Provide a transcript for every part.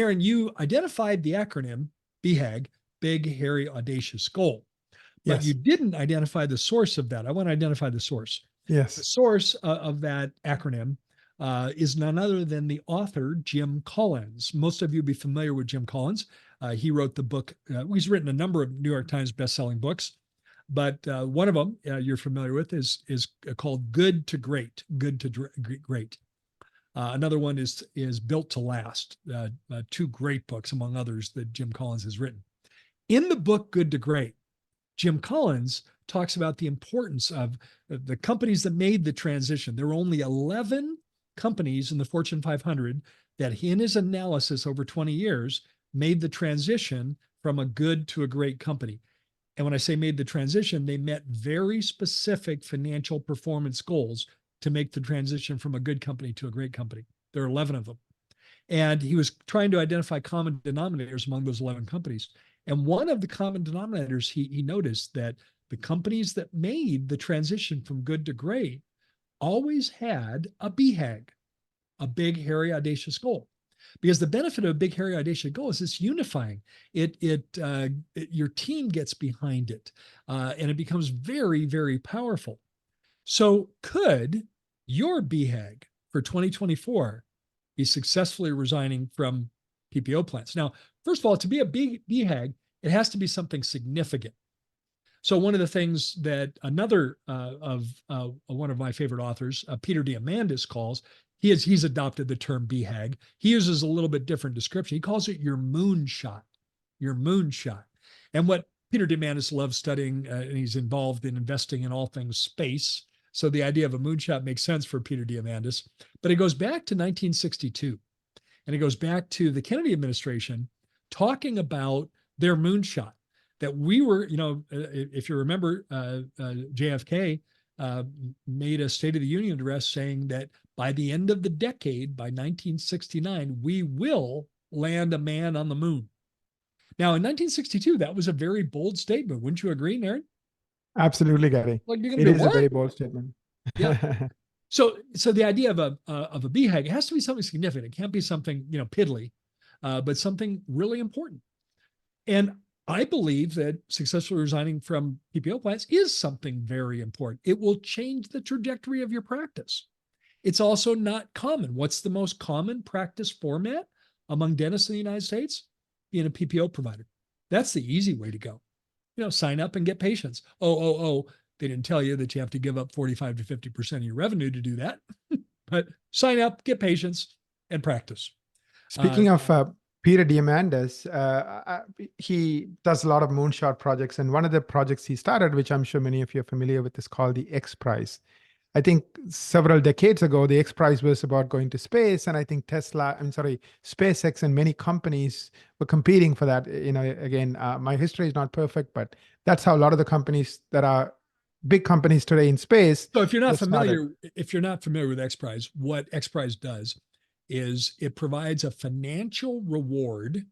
Aaron, you identified the acronym BHAG, Big, Hairy, Audacious Goal, but you Yes. didn't identify the source of that. I want to identify the source. The Yes. source of that acronym is none other than the author, Jim Collins. Most of you will be familiar with Jim Collins. He wrote the book. He's written a number of New York Times best-selling books, but one of them you're familiar with is called Good to Great. Good to Great. Another one is Built to Last. Two great books, among others, that Jim Collins has written. In the book Good to Great, Jim Collins talks about the importance of the companies that made the transition. There were only 11 companies in the Fortune 500 that, in his analysis over 20 years, made the transition from a good to a great company. And when I say made the transition, they met very specific financial performance goals to make the transition from a good company to a great company. There are 11 of them. And he was trying to identify common denominators among those 11 companies. And one of the common denominators, he noticed that the companies that made the transition from good to great always had a BHAG, a big, hairy, audacious goal. Because the benefit of a big, hairy, audacious goal is it's unifying. Your team gets behind it, and it becomes very, very powerful. So could your BHAG for 2024 be successfully resigning from PPO plans? Now, first of all, to be a BHAG, it has to be something significant. So one of the things that another one of my favorite authors, Peter Diamandis, calls, he's adopted the term BHAG. He uses a little bit different description. He calls it your moonshot, your moonshot. And what Peter Diamandis loves studying, and he's involved in investing in all things space. So the idea of a moonshot makes sense for Peter Diamandis. But it goes back to 1962. And it goes back to the Kennedy administration talking about their moonshot. That we were, if you remember, JFK made a State of the Union address saying that by the end of the decade, by 1969, we will land a man on the moon. Now, in 1962, that was a very bold statement. Wouldn't you agree, Aaron? Absolutely, Gary. Like, it is a very bold statement. Yeah. So the idea of a BHAG, it has to be something significant. It can't be something, piddly, but something really important. And I believe that successfully resigning from PPO plans is something very important. It will change the trajectory of your practice. It's also not common. What's the most common practice format among dentists in the United States? Being a PPO provider. That's the easy way to go. Sign up and get patients. They didn't tell you that you have to give up 45 to 50% of your revenue to do that. But sign up, get patients, and practice. Speaking of Peter Diamandis, he does a lot of moonshot projects. And one of the projects he started, which I'm sure many of you are familiar with, is called the X Prize. I think several decades ago, the X Prize was about going to space. And I think SpaceX and many companies were competing for that. Again, my history is not perfect, but that's how a lot of the companies that are big companies today in space. So if you're not familiar with X Prize, what X Prize does is it provides a financial reward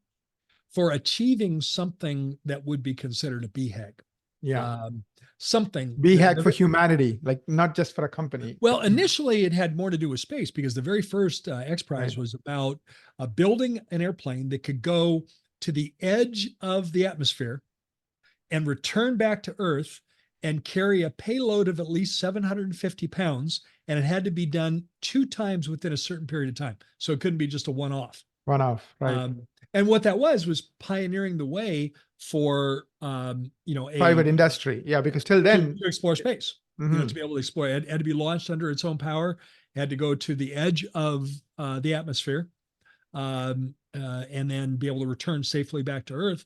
for achieving something that would be considered a BHAG. Yeah. Something. BHAG for humanity, like not just for a company. Well, initially it had more to do with space because the very first X Prize was about building an airplane that could go to the edge of the atmosphere and return back to Earth and carry a payload of at least 750 pounds. And it had to be done 2 times within a certain period of time. So it couldn't be just a one-off. One-off, right. And what that was pioneering the way for, private industry. Yeah, because till then. To explore space, to be able to explore. It had to be launched under its own power. It had to go to the edge of the atmosphere and then be able to return safely back to Earth.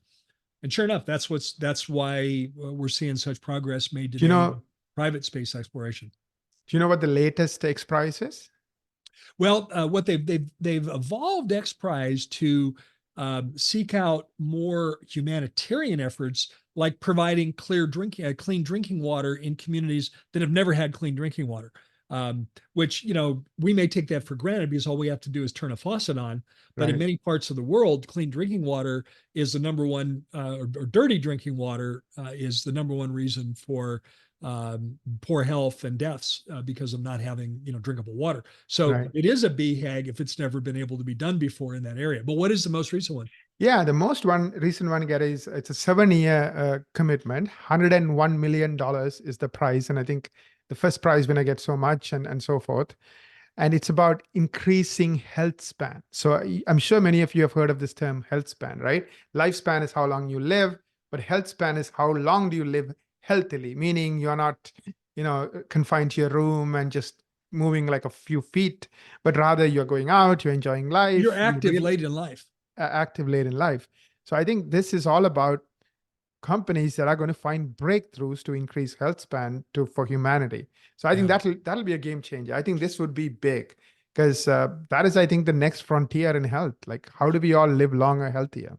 And sure enough, that's why we're seeing such progress made today in private space exploration. Do you know what the latest X Prize is? Well, what they've evolved X Prize to seek out more humanitarian efforts, like providing clean drinking water in communities that have never had clean drinking water. Which, we may take that for granted because all we have to do is turn a faucet on. But in many parts of the world, clean drinking water is the number one, or dirty drinking water is the number one reason for poor health and deaths because of not having, drinkable water. So Right. it is a BHAG if it's never been able to be done before in that area. But what is the most recent one? Yeah, the most recent one, Gary, is it's a 7-year commitment. $101 million is the price. And I think the first prize winner gets so much and so forth. And it's about increasing health span. So I'm sure many of you have heard of this term health span, right? Lifespan is how long you live, but health span is how long do you live healthily, meaning you're not, confined to your room and just moving like a few feet, but rather you're going out, you're enjoying You're life, you active really late in life. active late in life. So I think this is all about companies that are going to find breakthroughs to increase health span for humanity. So I think Yeah. that'll be a game changer. I think this would be big because that is, I think, the next frontier in health. Like, how do we all live longer, healthier?